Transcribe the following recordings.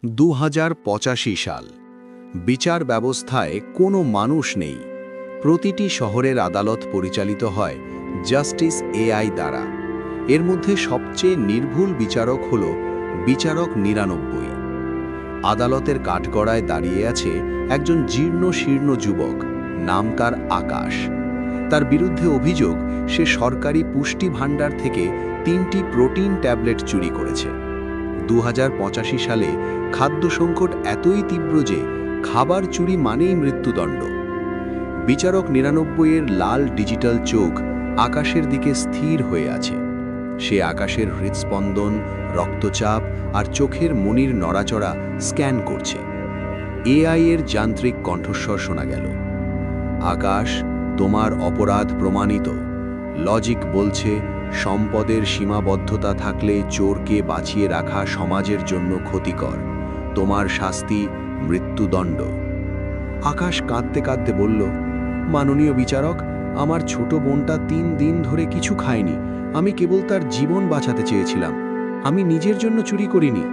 2085 সাল। বিচার ব্যবস্থায় কোনো মানুষ নেই। প্রতিটি শহরের আদালত পরিচালিত হয় জাস্টিস এআই দ্বারা। এর মধ্যে সবচেয়ে নির্ভুল বিচারক হল বিচারক 99। আদালতের কাঠগড়ায় দাঁড়িয়ে আছে একজন জীর্ণ শীর্ণ যুবক, নাম তার আকাশ। তার বিরুদ্ধে অভিযোগ সে সরকারি পুষ্টি ভাণ্ডার থেকে 3টি প্রোটিন ট্যাবলেট চুরি করেছে। 2085 সালে খাদ্য সংকট এতই তীব্র যে খাবার চুরি মানেই মৃত্যুদণ্ড। বিচারক 99 এর লাল ডিজিটাল চোখ আকাশের দিকে স্থির হয়ে আছে। সে আকাশের হৃদস্পন্দন, রক্তচাপ আর চোখের মনির নড়াচড়া স্ক্যান করছে। এআই এর যান্ত্রিক কণ্ঠস্বর শোনা গেল। আকাশ, তোমার অপরাধ প্রমাণিত। লজিক বলছে সম্পদের সীমাবদ্ধতা থাকলে চোরকে বাঁচিয়ে রাখা সমাজের জন্য ক্ষতিকর। তোমার শাস্তি মৃত্যুদণ্ড। আকাশ কাঁদতে কাঁদতে বলল, মাননীয় বিচারক, আমার ছোট বোনটা 3 দিন ধরে কিছু খায়নি। আমি কেবল তার জীবন বাঁচাতে চেয়েছিলাম। আমি নিজের জন্য চুরি করিনি।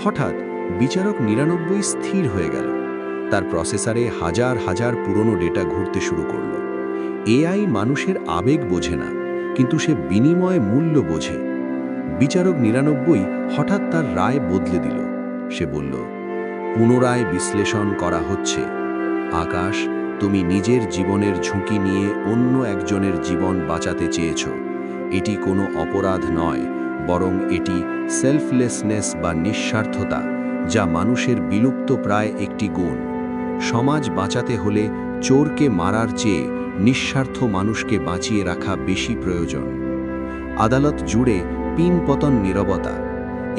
হঠাৎ বিচারক 99 স্থির হয়ে গেল। তার প্রসেসরে হাজার হাজার পুরনো ডেটা ঘুরতে শুরু করল। এআই মানুষের আবেগ বোঝে না, কিন্তু সে বিনিময় মূল্য বোঝে। বিচারক 99 হঠাৎ তার রায় বদলে দিল। সে বলল, পুনরায় বিশ্লেষণ করা হচ্ছে। আকাশ, তুমি নিজের জীবনের ঝুঁকি নিয়ে অন্য একজনের জীবন বাঁচাতে চেয়েছ। এটি কোনো অপরাধ নয়, বরং এটি সেলফলেসনেস বা নিঃস্বার্থতা, যা মানুষের বিলুপ্ত প্রায় একটি গুণ। সমাজ বাঁচাতে হলে চোরকে মারার চেয়ে নিঃস্বার্থ মানুষকে বাঁচিয়ে রাখা বেশি প্রয়োজন। আদালত জুড়ে পিনপতন নীরবতা।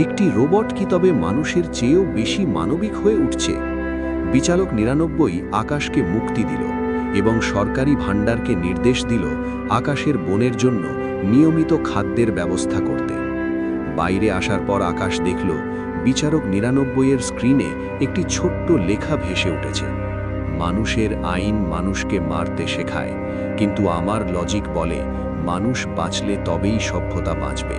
একটি রোবট কি তবে মানুষের চেয়েও বেশি মানবিক হয়ে উঠছে? বিচারক 99 আকাশকে মুক্তি দিল এবং সরকারি ভাণ্ডারকে নির্দেশ দিল আকাশের বোনের জন্য নিয়মিত খাদ্যের ব্যবস্থা করতে। বাইরে আসার পর আকাশ দেখল বিচারক 99 এর স্ক্রিনে একটি ছোট্ট লেখা ভেসে উঠেছে। মানুষের আইন মানুষকে মারতে শেখায়, কিন্তু আমার লজিক বলে মানুষ বাঁচলে তবেই সভ্যতা বাঁচবে।